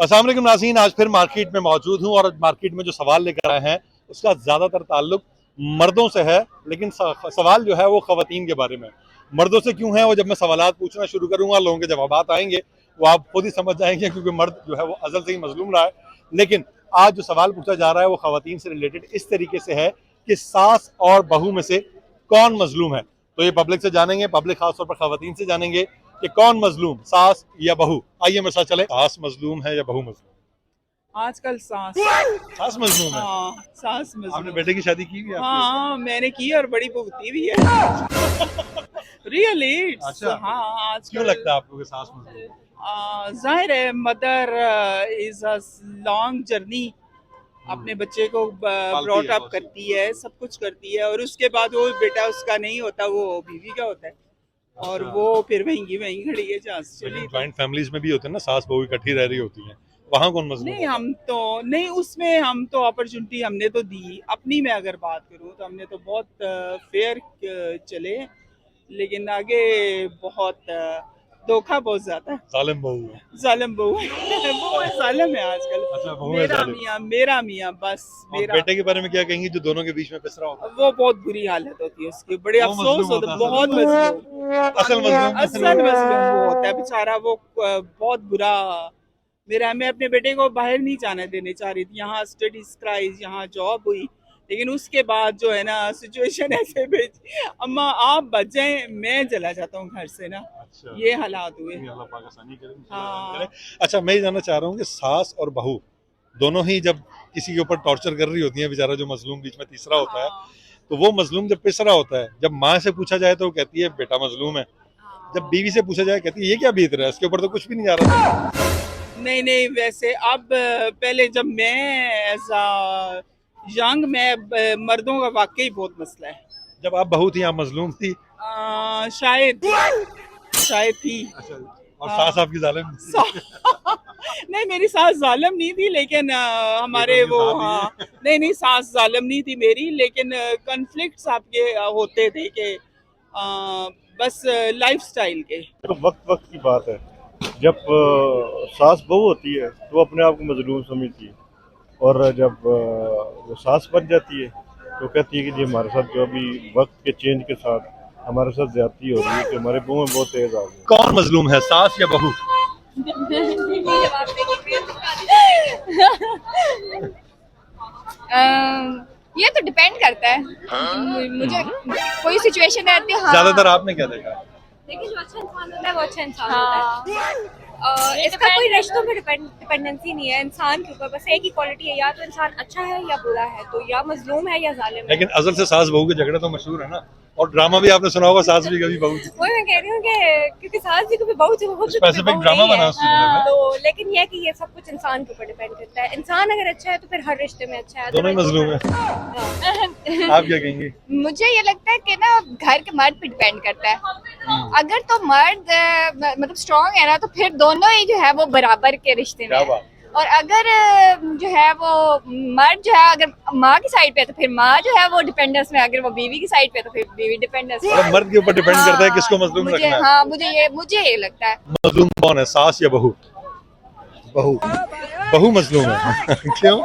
अस्सलाम वालेकुम नाज़रीन, आज फिर मार्केट में मौजूद हूँ और मार्केट में जो सवाल लेकर आए हैं उसका ज़्यादातर ताल्लुक मर्दों से है, लेकिन सवाल जो है वो ख़वातीन के बारे में। मर्दों से क्यों है वो जब मैं सवालात पूछना शुरू करूँगा लोगों के जवाबात आएंगे, वो आप खुद ही समझ जाएंगे, क्योंकि मर्द जो है वो अज़ल से ही मजलूम रहा है। लेकिन आज जो सवाल पूछा जा रहा है वो ख़वातीन से रिलेटेड इस तरीके से है कि सास और बहू में से कौन मजलूम है। तो ये पब्लिक से जानेंगे, पब्लिक खासतौर पर ख़वातीन से जानेंगे कि कौन मजलूम, सास या बहू। आइए मेरे साथ चले। सास मजलूम है या बहू मजलूम? आजकल सास सास मजलूम है। हाँ सास आपने मजलूम। बेटे की शादी की भी आपकी? हाँ मैंने की और बड़ी भुगती भी है। रियली अच्छा, हाँ क्यों आजकल लगता है आपको कि सास मजलूम? जाहिर है mother is a long journey. अपने बच्चे को पालती ब्रॉट है अप बहुत सी। करती है, सब कुछ करती है, और उसके बाद वो बेटा उसका नहीं होता, वो बीवी का होता है। और अच्छा, वो फिर वहीं वहीं खड़ी है जहाँ से लेकिन चली। तो ज्वाइंट फैमिलीज में भी होते हैं ना, सास बहू इकट्ठी रह रही होती हैं, वहां कौन मजलूम नहीं, होता है? हम तो नहीं, उसमें हम तो अपॉर्चुनिटी हमने तो दी। अपनी मैं अगर बात करूं तो हमने तो बहुत फेयर चले, लेकिन आगे बहुत धोखा बहुत ज्यादा है। जालिम बहू है। जालिम बहू है। वो जालिम है आजकल। अच्छा, बहू है मेरा जालिम। मियाँ, मेरा मियाँ, बस और मेरा। बेटे के बारे में क्या कहेंगी जो दोनों के बीच में पिसरा होता है? वो बहुत बुरी हालत होती है उसकी, बड़े वो अफसोस मजलूम होता होता है, है बहुत असल मजलूम। असल मजलूम। असल मजलूम वो होता है बेचारा, वो बहुत बुरा। मैं अपने बेटे को बाहर नहीं जाने देने चाह रही थी, यहाँ स्टडीज कराई, यहाँ जॉब हुई, लेकिन उसके बाद जो है ना सिचुएशन ऐसे भेजी, अम्मा आप बच जाएं, मैं चला जाता हूँ घर से ना। अच्छा, ये हालात हुए। अल्लाह पाक आसानी करे, करे। हाँ अच्छा, मैं ये जानना चाह रहा हूँ कि सास और बहू दोनों ही जब किसी के ऊपर टॉर्चर कर रही होती हैं, बेचारा जो मजलूम बीच में तीसरा होता है, हाँ तो वो मजलूम जब पिस रहा होता है, जब माँ से पूछा जाए तो वो कहती है बेटा मजलूम है, जब बीवी से पूछा जाए कहती है ये क्या बीत रहा है, इसके ऊपर तो कुछ भी नहीं जा रहा था। नहीं नहीं, वैसे अब पहले जब मैं एज अ यंग, मैं मर्दों का वाकई बहुत मसला है। जब आप बहू थी आप मजलूम थी? शायद, शायद थी। अच्छा, और सास हाँ आपकी जालिम सा- थी? नहीं, मेरी सास जालिम नहीं थी, लेकिन बेटों हमारे के वो, साथ हाँ। ही। नहीं नहीं, सास जालिम नहीं थी मेरी, लेकिन कन्फ्लिक्ट्स आपके होते थे कि बस लाइफस्टाइल के। तो वक्त वक्त की बात है। जब सास बहू होती है तो वो अपने आप को मजलूम समझती है, और जब वो सास बन जाती है तो कहती है कि जी हमारे साथ जो अभी वक्त के चेंज के साथ हमारे साथ ज्यादती हो रही है कि हमारे मुंह में बहुत तेज आ गई। कौन मजलूम है, सास या बहू? ये तो डिपेंड करता है। मुझे कोई सिचुएशन रहती है, हाँ। ज्यादातर आपने क्या देखा? देखिए, जो अच्छा इंसान होता है वो अच्छा इंसान होता है। इसका कोई रिश्तों में डिपेंडेंसी नहीं है इंसान के ऊपर, बस एक ही क्वालिटी है, या तो इंसान अच्छा है या बुरा है, तो या मजलूम है या जालिम है। लेकिन असल से सास बहू के झगड़े तो मशहूर है ना, और ड्रामा भी आपने सुना होगा, सास भी कभी बहू थी। वही मैं कह रही हूँ कि क्योंकि सास भी कभी बहू हो चुकी है, स्पेसिफिक बहू ड्रामा नहीं बना है। उस चीज़ में। तो लेकिन ये है कि ये सब कुछ इंसान के ऊपर डिपेंड करता है। इंसान अगर अच्छा है तो फिर हर रिश्ते में अच्छा है। दोनों ही मजलूम है। हाँ। आप क्या कहेंगे? मुझे ये लगता है कि ना घर के मर्द पे डिपेंड करता है। अगर तो मर्द मतलब स्ट्रांग है ना, तो फिर दोनों ही जो है वो बराबर के रिश्ते में क्या है। बात। और अगर जो है वो मर्द जो है अगर माँ की साइड पे है तो फिर माँ जो है वो डिपेंडेंस में, अगर वो बीवी की साइड पे है तो फिर बीवी डिपेंडेंस में। मतलब मर्द के ऊपर डिपेंड करता है किसको मजलूम मुझे, रखना है। हाँ, मुझे ये लगता है। मजलूम कौन है, सास या बहू? बहू। बहू मजलूम है। क्यों?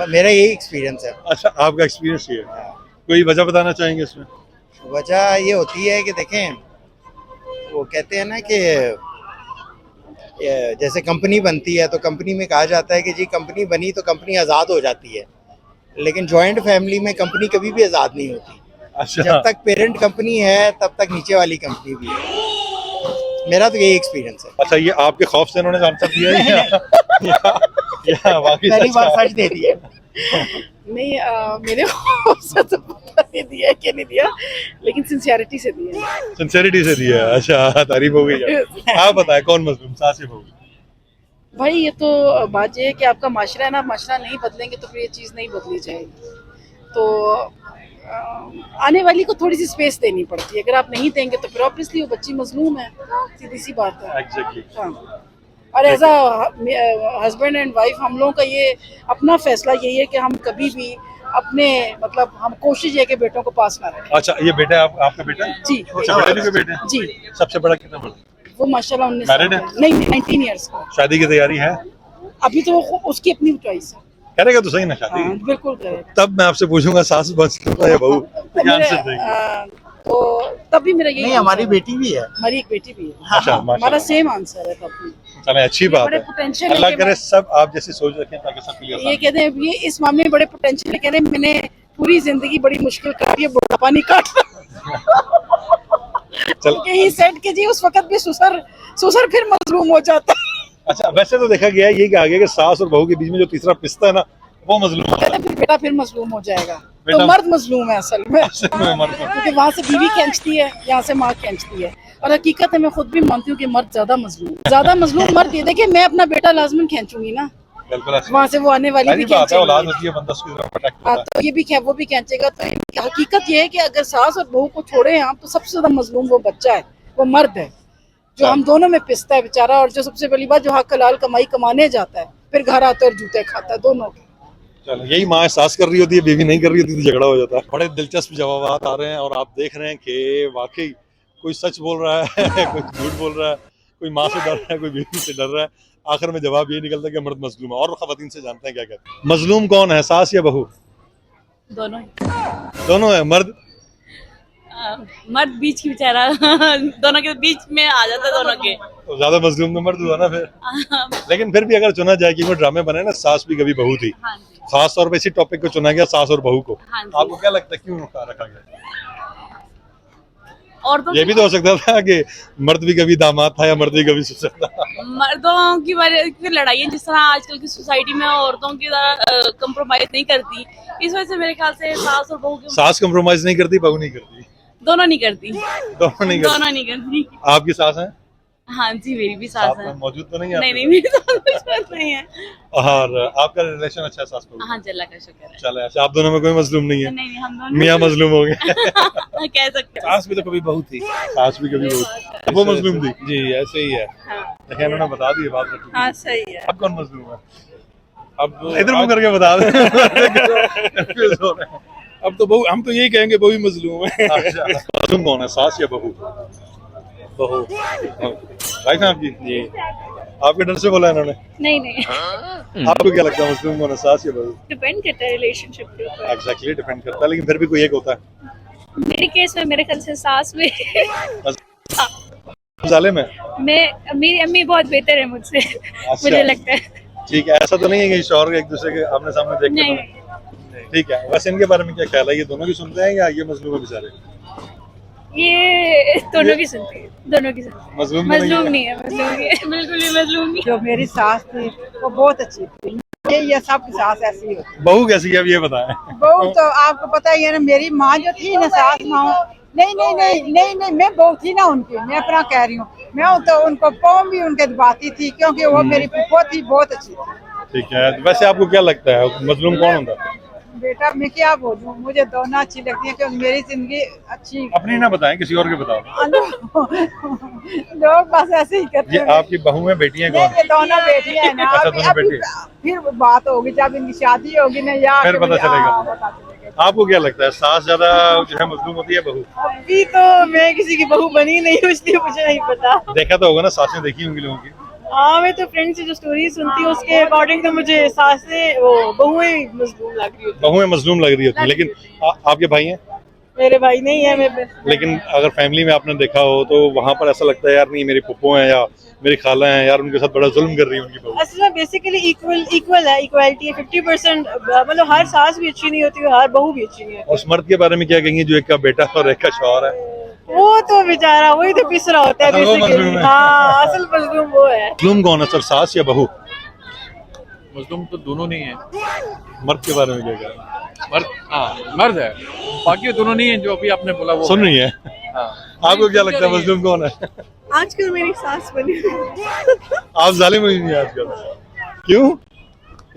मेरा यही एक्सपीरियंस है। अच्छा, आपका एक्सपीरियंस ये है, कोई वजह बताना चाहेंगे इसमें? वजह ये होती है कि देखें, वो कहते हैं ना कि जैसे कंपनी बनती है तो कंपनी में कहा जाता है कि जी कंपनी बनी तो कंपनी आज़ाद हो जाती है, लेकिन जॉइंट फैमिली में कंपनी कभी भी आज़ाद नहीं होती। अच्छा, जब तक पेरेंट कंपनी है तब तक नीचे वाली कंपनी भी है। मेरा तो यही एक्सपीरियंस है। अच्छा, ये आपके खौफ से इन्होंने आंसर दिया है या वाकई पहली सच बार है? सच दे दिए। नहीं, मेरे को तो पता नहीं दिया कि नहीं दिया, लेकिन सिंसियरिटी से दिया। सिंसेरिटी से दिया है। अच्छा, तारीफ हो गई है। आप बताएं कौन मजलूम, सास या बहू? भाई ये तो बात ये है कि आपका माशरा है ना, माशरा नहीं बदलेंगे तो फिर ये चीज़ नहीं बदली जाएगी। तो आने वाली को थोड़ी सी स्पेस देनी पड़ती है। अगर आप नहीं देंगे तो फिर ऑब्वियसली वो बच्ची मजलूम है, सीधी सी बात है। एग्जैक्टली। हाँ, और as a husband and wife हम लोगों का ये अपना फैसला यही है कि हम कभी भी अपने मतलब हम कोशिश है कि बेटों को पास ना रखें। अच्छा, ये बेटा आपका बेटा? जी अच्छा, बेटे भी बेटे हैं? जी। सबसे बड़ा कितना बड़ा? वो माशाल्लाह 19 Married साल है? का। नहीं 19 ईयर्स का। शादी की तैयारी है? अभी तो वो उसकी अपनी चॉइस है। करेगा तो सही ना शादी। हाँ, बिल्कुल करेगा। तब मैं आपसे पूछूंगा सास बस या बहू, तो क्या मेरे, आंसर देंगे? तो तब भी मेरा यही नहीं, answer हमारी है। बेटी भी है। हमारी एक बेटी भी है। अच्छा, हमारा माशाल्लाह। सेम आंसर है तब भी। चले अच्छी बात बड़े है। potential है अल्लाह कि करे मैं- सब आप जैसी सोच रखें ताकि सबके लिए ये आसान कहते हैं ये इस मामले में बड़े पोटेंशियल है। कहते हैं मैंने पूरी जिंदगी बड़ी मुश्किल काटी है, बुढ़ापा नहीं काटा। चल क्योंकि ही सेड के जी उस वक्त भी सुसर फिर मजलूम हो जाता है। अच्छा, वैसे तो देखा गया है ये कहा गया कि सास और बहू के बीच में जो तीसरा पिस्ता है ना वो मजलूम होता कहते हैं फिर बेटा फिर मजलूम हो जाएगा। तो बेटा- मर्द मजलूम है असल में, है। मर्द को। क्योंकि वहाँ से बीवी खींचती है, यहाँ से माँ खींचती है। और हकीकत है मैं खुद भी मानती हूँ कि मर्द ज्यादा मजलूम मर्द ये देखिए मैं अपना बेटा लाजमन खींचूंगी ना, बिल्कुल अच्छी वहाँ से वो आने वाली भी बात है, औलाद खींचेगी। होती है बंदा उसकी तरफ protect हाँ, करता है। तो ये भी वो भी खींचेगा। तो हकीकत ये है कि अगर सास और बहू को छोड़े आप तो सबसे ज्यादा मजलूम वो बच्चा है, वो मर्द है जो हम दोनों में पिसता है बेचारा। और जो सबसे पहली बात जो हक हलाल कमाई कमाने जाता है फिर घर आता है और जूते खाता है दोनों के। चलो यही माँ सास कर रही होती है, बीवी नहीं कर रही होती तो झगड़ा हो जाता है। बड़े दिलचस्प जवाब आ रहे हैं और आप देख रहे हैं कि वाकई कोई सच बोल रहा है कोई झूठ बोल रहा है, कोई माँ से डर रहा है, कोई बीवी से डर रहा है। आखिर में जवाब ये निकलता है कि मर्द मजलूम है। और खवातीन से जानते हैं क्या कहते हैं। मजलूम कौन है, सास या बहू? दोनों दोनों है। मर्द मर्द बीच की बेचारा दोनों के बीच में आ जाता है दोनों के। तो ज्यादा मजलूम तो मर्द हुआ ना फिर। लेकिन फिर भी अगर चुना जाए कि वो ड्रामे बने ना सास भी कभी बहू थी, हाँ जी, खास तौर पे इसी टॉपिक को चुना गया सास और बहू को, हाँ जी। आपको क्या लगता है क्यों रखा गया? औरतों ये भी तो हो सकता था कि मर्द भी कभी दामाद था या मर्द भी कभी ससुर था। मर्दों की की लड़ाई जिस तरह आजकल की सोसाइटी में औरतों की कंप्रोमाइज नहीं करती, इस वजह से मेरे ख्याल से सास और बहू के सास कंप्रोमाइज नहीं करती, बहू नहीं करती, दोनों नहीं करती। दोनों नहीं करती। दोनों नहीं करती। आपकी सास है? हाँ जी, मेरी भी सास साथ है। में मौजूद तो नहीं है? नहीं मेरी सास कुछ बात नहीं है। और आपका रिलेशन अच्छा है सास बहू? हाँ जी, अल्लाह का शुक्र है। चले अच्छा, आप दोनों में कोई मजलूम नहीं है? नहीं हम दोनों मियाँ मजलूम हो गए। कह सकते हैं। सास भी तो कभी बहू थी। सास भी कभी बहू, वो मजलूम थी। जी ऐसे ही है। लेकिन उन्होंने बता दी बात रखी। हाँ सही है। अब कौन मजलूम है? अब इधर मुंह करके बता दे। Confuse हो रहे हैं। अब तो बहू, हम तो यही कहेंगे बहू ही मजलूम है। अच्छा, मजलूम कौन है, सास या बहू? बहू। भाई साहब जी, आपके डर से बोला इन्होंने? नहीं आपको क्या लगता है मजलूम कौन है, सास या बहू? डिपेंड करता है रिलेशनशिप के ऊपर। एग्जैक्टली डिपेंड करता है, लेकिन फिर भी कोई एक होता है। मेरे केस में मेरे ख्याल से सास में जाले में मैं मेरी अम्मी बहुत बेहतर है मुझसे, मुझे लगता है। ठीक है, ऐसा तो नहीं है कि शौहर एक दूसरे के आमने सामने देख के नहीं। तो- ठीक है। वैसे इनके बारे में क्या ख्याल है, ये दोनों की सुनते हैं या ये मजलूम है बेचारे? ये दोनों की सुनती है, दोनों की सुनती है। मजलूम मजलूम नहीं है, मजलूम नहीं है, बिल्कुल भी मजलूम नहीं। जो मेरी सास थी वो बहुत अच्छी थी। ये सब की सास ऐसी होती है। बहू कैसी है अब ये बताएं। बहू तो आपको पता ही है ना, मेरी माँ जो थी ना सास माँ, नहीं मैं बहू थी ना उनकी, मैं अपना कह रही हूँ। मैं तो उनको पौम भी उनके दबाती थी क्योंकि वो मेरी फूफो थी, बहुत अच्छी थी। ठीक है, वैसे आपको क्या लगता है मजलूम कौन होता है? बेटा मैं क्या बोलूँ, मुझे दोनों अच्छी लगती है क्योंकि मेरी जिंदगी अच्छी। अपनी ना बताएं, किसी और के बताओ। लोग बस ऐसे ही करते ये हैं। आपकी बहू में बेटियां नहीं, कौन? ये दोनों बेटियां हैं ना। अच्छा, अभी- दोनों अभी बेटी। फिर बात होगी जब इनकी शादी होगी ना, या फिर पता चलेगा। पता चलेगा। आपको क्या लगता है सास ज्यादा जो है मजलूम होती है बहू? अभी तो मैं किसी की बहू बनी नहीं हूँ, इसलिए मुझे नहीं पता। देखा तो होगा ना, सासें देखी होंगी लोगों की। हाँ, मैं तो फ्रेंड से जो स्टोरी सुनती हूँ उसके अकॉर्डिंग तो मुझे सासें वो बहुएं मजलूम लग रही होती बहुएं मजलूम लग रही होती है, लेकिन आपके भाई हैं? है। मेरे भाई नहीं है। मैं लेकिन अगर फैमिली में आपने देखा हो तो वहाँ पर ऐसा लगता है यार नहीं मेरी फुप्पो हैं या मेरी खाला हैं यार, उनके साथ बड़ा जुल्म कर रही है उनकी बहू। असल में बेसिकली इक्वल है, इक्वालिटी है। 50% मतलब हर सास भी अच्छी नहीं होती, हर बहू भी अच्छी नहीं है। और उस मर्द के बारे में क्या कहेंगे जो एक का बेटा और एक का शौहर है? वो तो बेचारा वही तो पिस रहा होता है अच्छा, वो मजलूम बेसिकली। है। हाँ, असल मजलूम वो है। मजलूम कौन है सर, सास या बहू? मजलूम तो दोनों नहीं है। मर्द के बारे में क्या कहें? मर्द, हाँ मर्द है, बाकी दोनों नहीं है जो अभी आपने बोला वो सुन रही है? हाँ। आपको क्या लगता है मजलूम कौन है? आजकल मेरी सास बनी। आप जालिम हुई नहीं आजकल, क्यों?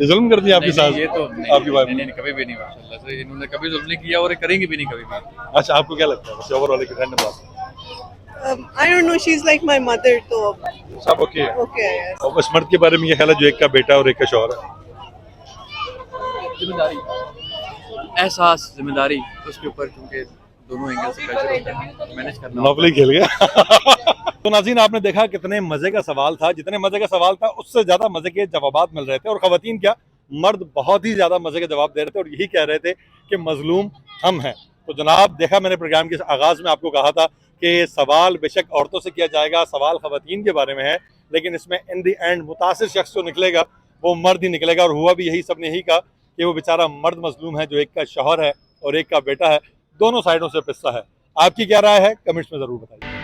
ये जुल्म करती है आपकी नहीं, सास? नहीं, ये तो आपकी वाइफ? नहीं, कभी भी नहीं, माशाल्लाह से इन्होंने कभी जुल्म नहीं किया और करेंगे भी नहीं कभी भी। अच्छा, आपको क्या लगता है वैसे ओवरऑल एक रैंडम बात? I don't know, she's like my mother, तो सब ओके है। okay, yes. और उस मर्द के बारे में क्या ख्याल है जो एक का बेटा और एक का शौहर है? जिम्मेदारी, एहसास, जिम्मेदारी उसके ऊपर, क्योंकि दोनों एंगल से प्रेशर मैनेज करना मोनोपोली खेल गया। तो नाज़रीन, आपने देखा कितने मजे का सवाल था। जितने मजे का सवाल था उससे ज्यादा मजे के जवाबात मिल रहे थे, और खवातीन क्या, मर्द बहुत ही ज्यादा मजे के जवाब दे रहे थे और यही कह रहे थे कि मजलूम हम हैं। तो जनाब, देखा मैंने प्रोग्राम के आगाज में आपको कहा था कि सवाल बेशक औरतों से किया जाएगा, सवाल खवातीन के बारे में है, लेकिन इसमें इन द एंड मुतासिर शख्स जो निकलेगा वो मर्द ही निकलेगा। और हुआ भी यही, सब ने यही कहा कि वो बेचारा मर्द मजलूम है, जो एक का शौहर है और एक का बेटा है, दोनों साइडों से पिस्सा है। आपकी क्या राय है, कमेंट्स में जरूर बताइए।